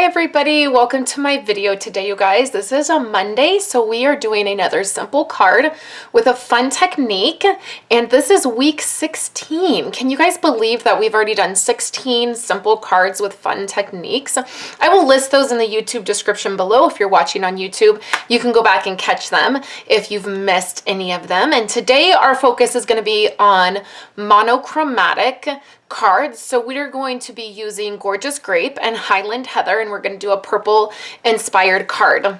Hi everybody, welcome to my video today, you guys. This is a Monday, so we are doing another simple card with a fun technique, and this is week 16. Can you guys believe that we've already done 16 simple cards with fun techniques? I will list those in the YouTube description below. If you're watching on YouTube, you can go back and catch them if you've missed any of them. And today our focus is going to be on monochromatic cards. So we're going to be using Gorgeous Grape and Highland Heather, and we're going to do a purple inspired card.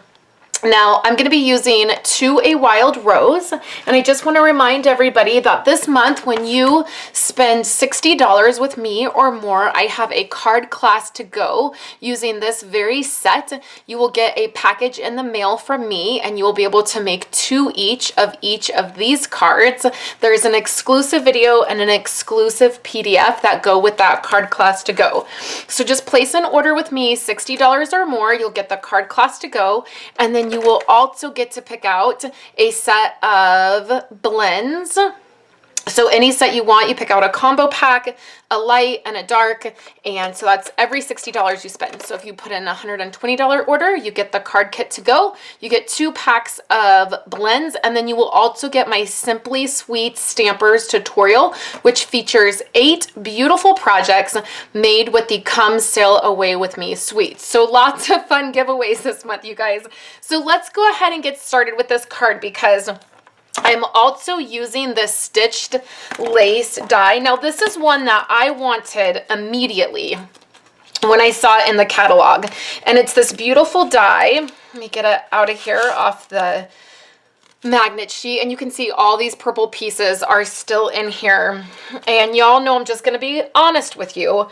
Now, I'm going to be using To a Wild Rose, and I just want to remind everybody that this month, when you spend $60 with me or more, I have a card class to go using this very set. You will get a package in the mail from me, and you will be able to make each of these cards. There's an exclusive video and an exclusive PDF that go with that card class to go. So just place an order with me, $60 or more, you'll get the card class to go, and then you will also get to pick out a set of blends. So any set you want, you pick out a combo pack, a light and a dark, and so that's every $60 you spend. So if you put in a $120 order, you get the card kit to go, you get 2 packs of blends, and then you will also get my Simply Sweet Stampers tutorial, which features 8 beautiful projects made with the Come Sail Away With Me sweets. So lots of fun giveaways this month, you guys. So let's go ahead and get started with this card, because I'm also using this stitched lace die. Now, this is one that I wanted immediately when I saw it in the catalog. And it's this beautiful die. Let me get it out of here off the magnet sheet. And you can see all these purple pieces are still in here. And y'all know I'm just going to be honest with you.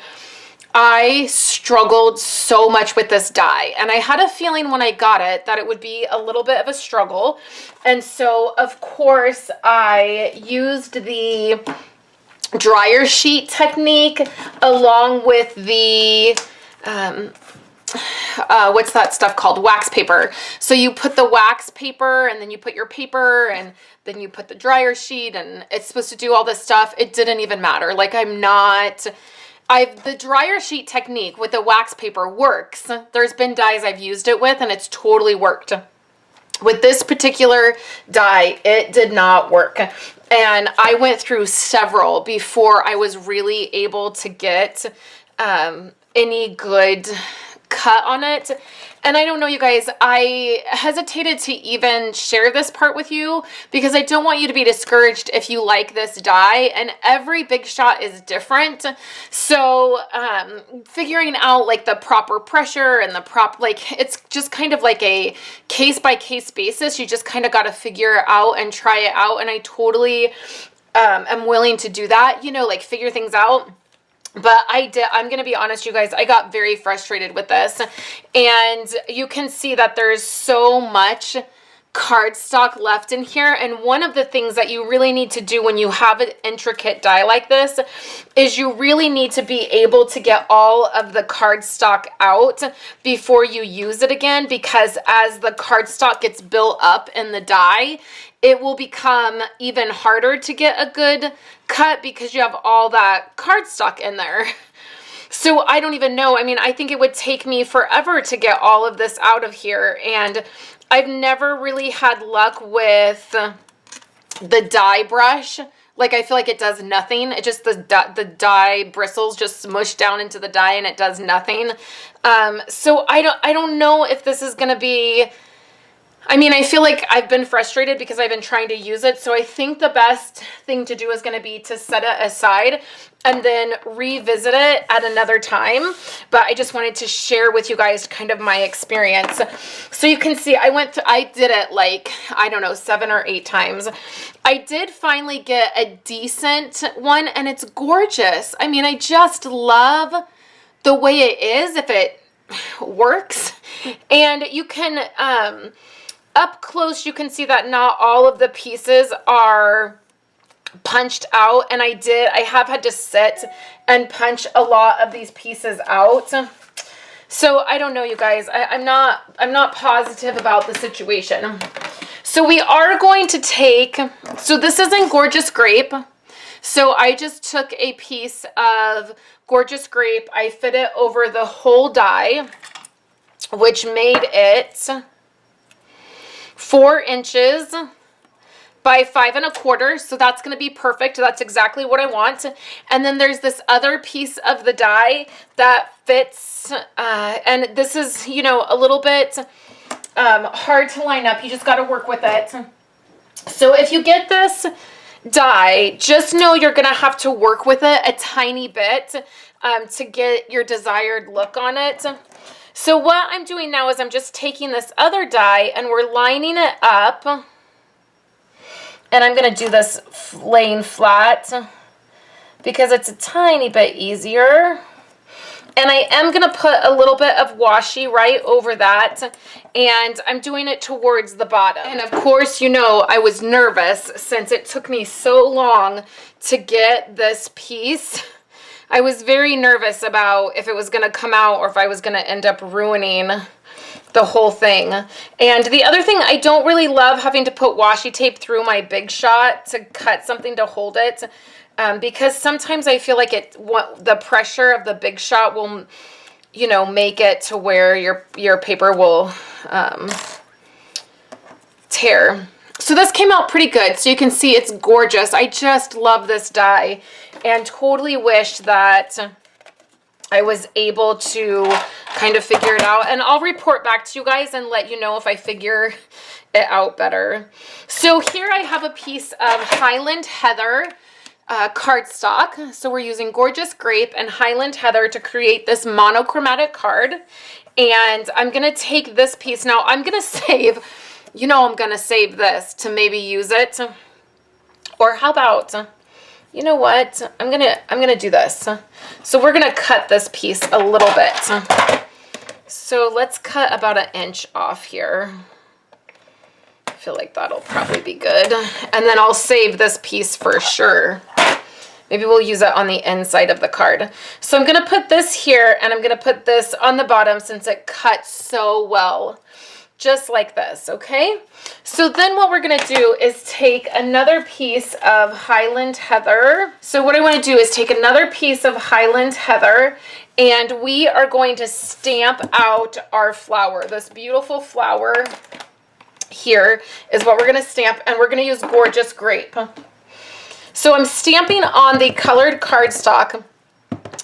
I struggled so much with this die, and I had a feeling when I got it that it would be a little bit of a struggle. And so, of course, I used the dryer sheet technique along with the what's that stuff called? Wax paper. So you put the wax paper, and then you put your paper, and then you put the dryer sheet, and it's supposed to do all this stuff. It didn't even matter. Like, the dryer sheet technique with the wax paper works. There's been dyes I've used it with, and it's totally worked. With this particular die, it did not work. And I went through several before I was really able to get any good cut on it. And I don't know, you guys, I hesitated to even share this part with you because I don't want you to be discouraged if you like this die, and every big shot is different. So figuring out like the proper pressure and the it's just kind of like a case by case basis. You just kind of got to figure it out and try it out. And I totally am willing to do that, you know, like figure things out. But I'm going to be honest, you guys, I got very frustrated with this. And you can see that there's so much cardstock left in here. And one of the things that you really need to do when you have an intricate die like this is you really need to be able to get all of the cardstock out before you use it again, because as the cardstock gets built up in the die, it will become even harder to get a good cut because you have all that cardstock in there. So I don't even know. I mean, I think it would take me forever to get all of this out of here. And I've never really had luck with the die brush. Like, I feel like it does nothing. It just, the die bristles just smush down into the die and it does nothing. So I don't know if this is going to be... I mean, I feel like I've been frustrated because I've been trying to use it. So I think the best thing to do is going to be to set it aside and then revisit it at another time. But I just wanted to share with you guys kind of my experience. So you can see I did it like, I don't know, 7 or 8 times. I did finally get a decent one, and it's gorgeous. I mean, I just love the way it is if it works. And you can... up close, you can see that not all of the pieces are punched out, and I have had to sit and punch a lot of these pieces out. So I don't know, you guys. I'm not positive about the situation. So we are going to take, so this isn't Gorgeous Grape. So I just took a piece of Gorgeous Grape. I fit it over the whole die. which made it 4 inches by 5 1/4. So that's going to be perfect. That's exactly what I want. And then there's this other piece of the die that fits, and this is, you know, a little bit hard to line up. You just got to work with it. So if you get this die, just know you're going to have to work with it a tiny bit to get your desired look on it. So what I'm doing now is I'm just taking this other die and we're lining it up. And I'm going to do this laying flat because it's a tiny bit easier. And I am going to put a little bit of washi right over that. And I'm doing it towards the bottom. And of course, you know, I was nervous since it took me so long to get this piece. I was very nervous about if it was going to come out or if I was going to end up ruining the whole thing. And the other thing, I don't really love having to put washi tape through my Big Shot to cut something to hold it, because sometimes I feel like the pressure of the Big Shot will, you know, make it to where your paper will tear. So this came out pretty good. So you can see it's gorgeous. I just love this die and totally wish that I was able to kind of figure it out. And I'll report back to you guys and let you know if I figure it out better. So here I have a piece of Highland Heather cardstock. So we're using Gorgeous Grape and Highland Heather to create this monochromatic card. And I'm going to take this piece. Now I'm going to save, you know, I'm going to save this to maybe use it. Or how about, you know what? I'm gonna do this. So we're gonna cut this piece a little bit. So let's cut about 1 inch off here. I feel like that'll probably be good. And then I'll save this piece for sure. Maybe we'll use it on the inside of the card. So I'm gonna put this here and I'm gonna put this on the bottom since it cuts so well. Just like this, okay? So then what we're gonna do is take another piece of Highland Heather. So what I wanna do is take another piece of Highland Heather and we are going to stamp out our flower. This beautiful flower here is what we're gonna stamp, and we're gonna use Gorgeous Grape. So I'm stamping on the colored cardstock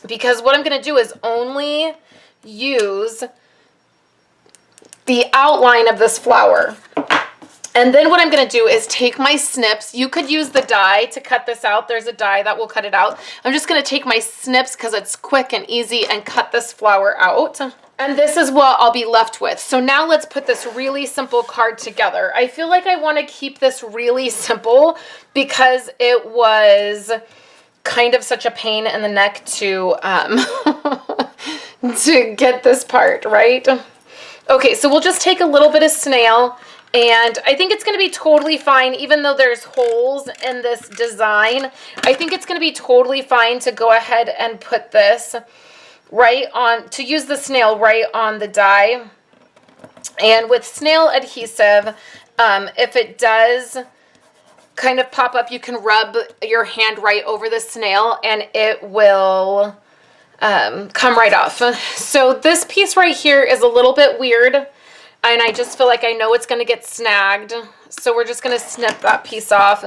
because what I'm gonna do is only use the outline of this flower. And then what I'm gonna do is take my snips. You could use the die to cut this out. There's a die that will cut it out. I'm just gonna take my snips because it's quick and easy and cut this flower out. And this is what I'll be left with. So now let's put this really simple card together. I feel like I wanna keep this really simple because it was kind of such a pain in the neck to, to get this part, right? Okay, so we'll just take a little bit of snail, and I think it's going to be totally fine, even though there's holes in this design. I think it's going to be totally fine to go ahead and put this right on, to use the snail right on the die. And with Snail Adhesive, if it does kind of pop up, you can rub your hand right over the snail and it will come right off. So this piece right here is a little bit weird and I just feel like I know it's going to get snagged. So we're just going to snip that piece off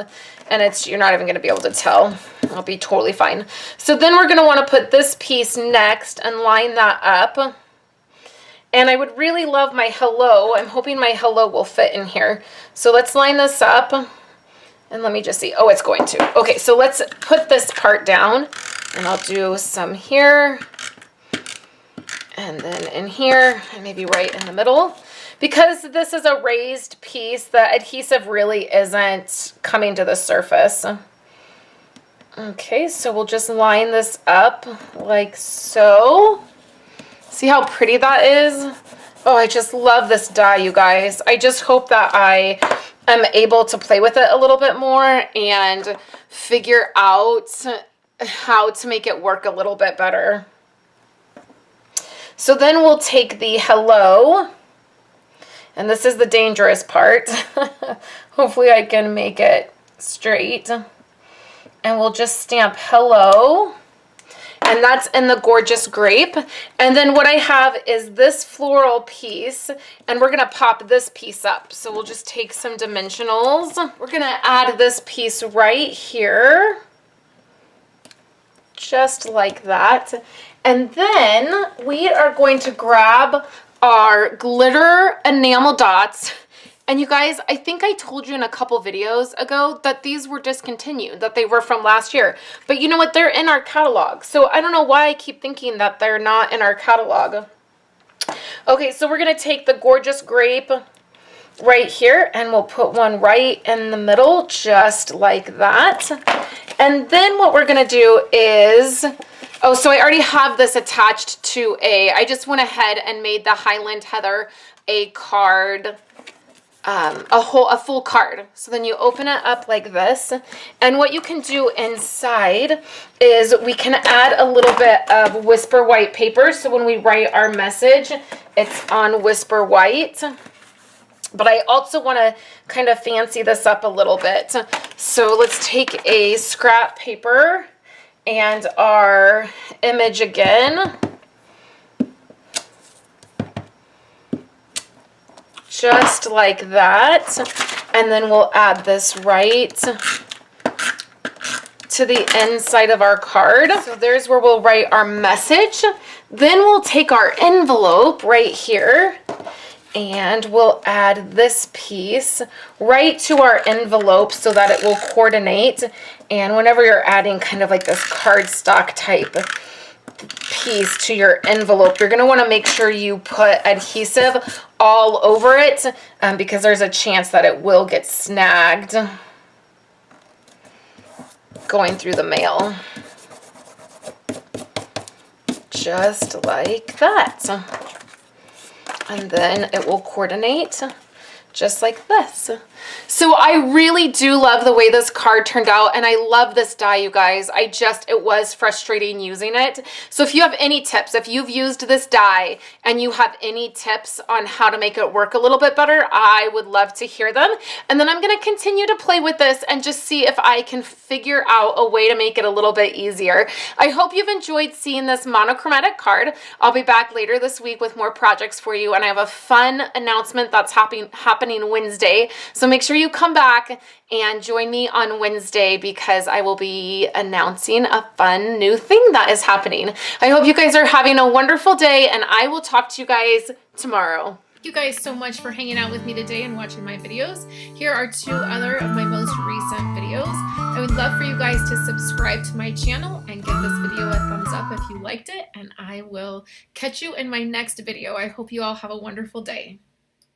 and you're not even going to be able to tell. It'll be totally fine. So then we're going to want to put this piece next and line that up. And I would really love my hello. I'm hoping my hello will fit in here. So let's line this up and let me just see. Oh, it's going to. Okay, so let's put this part down. And I'll do some here, and then in here, and maybe right in the middle. Because this is a raised piece, the adhesive really isn't coming to the surface. Okay, so we'll just line this up like so. See how pretty that is? Oh, I just love this die, you guys. I just hope that I am able to play with it a little bit more and figure out how to make it work a little bit better. So then we'll take the hello, and this is the dangerous part. Hopefully I can make it straight. And we'll just stamp hello. and that's in the Gorgeous Grape. And then what I have is this floral piece, and we're gonna pop this piece up. So we'll just take some dimensionals. We're gonna add this piece right here, just like that. And then we are going to grab our glitter enamel dots. And you guys, I think I told you in a couple videos ago that these were discontinued, that they were from last year. But you know what? They're in our catalog. So I don't know why I keep thinking that they're not in our catalog. Okay, so we're going to take the Gorgeous Grape right here, and we'll put one right in the middle, just like that. And then what we're going to do is... Oh, so I already have this attached to I just went ahead and made the Highland Heather a card, a full card. So then you open it up like this, and what you can do inside is we can add a little bit of Whisper White paper. So when we write our message, it's on Whisper White. But I also want to kind of fancy this up a little bit. So let's take a scrap paper and our image again. Just like that. And then we'll add this right to the inside of our card. So there's where we'll write our message. Then we'll take our envelope right here, and we'll add this piece right to our envelope so that it will coordinate. And whenever you're adding kind of like this cardstock type piece to your envelope, you're going to want to make sure you put adhesive all over it, because there's a chance that it will get snagged going through the mail. Just like that. And then it will coordinate just like this. So I really do love the way this card turned out, and I love this die, you guys. It was frustrating using it. So if you have any tips, if you've used this die and you have any tips on how to make it work a little bit better, I would love to hear them. And then I'm going to continue to play with this and just see if I can figure out a way to make it a little bit easier. I hope you've enjoyed seeing this monochromatic card. I'll be back later this week with more projects for you, and I have a fun announcement that's happening Wednesday. So make sure you come back and join me on Wednesday, because I will be announcing a fun new thing that is happening. I hope you guys are having a wonderful day, and I will talk to you guys tomorrow. Thank you guys so much for hanging out with me today and watching my videos. Here are 2 other of my most recent videos. I would love for you guys to subscribe to my channel and give this video a thumbs up if you liked it, and I will catch you in my next video. I hope you all have a wonderful day.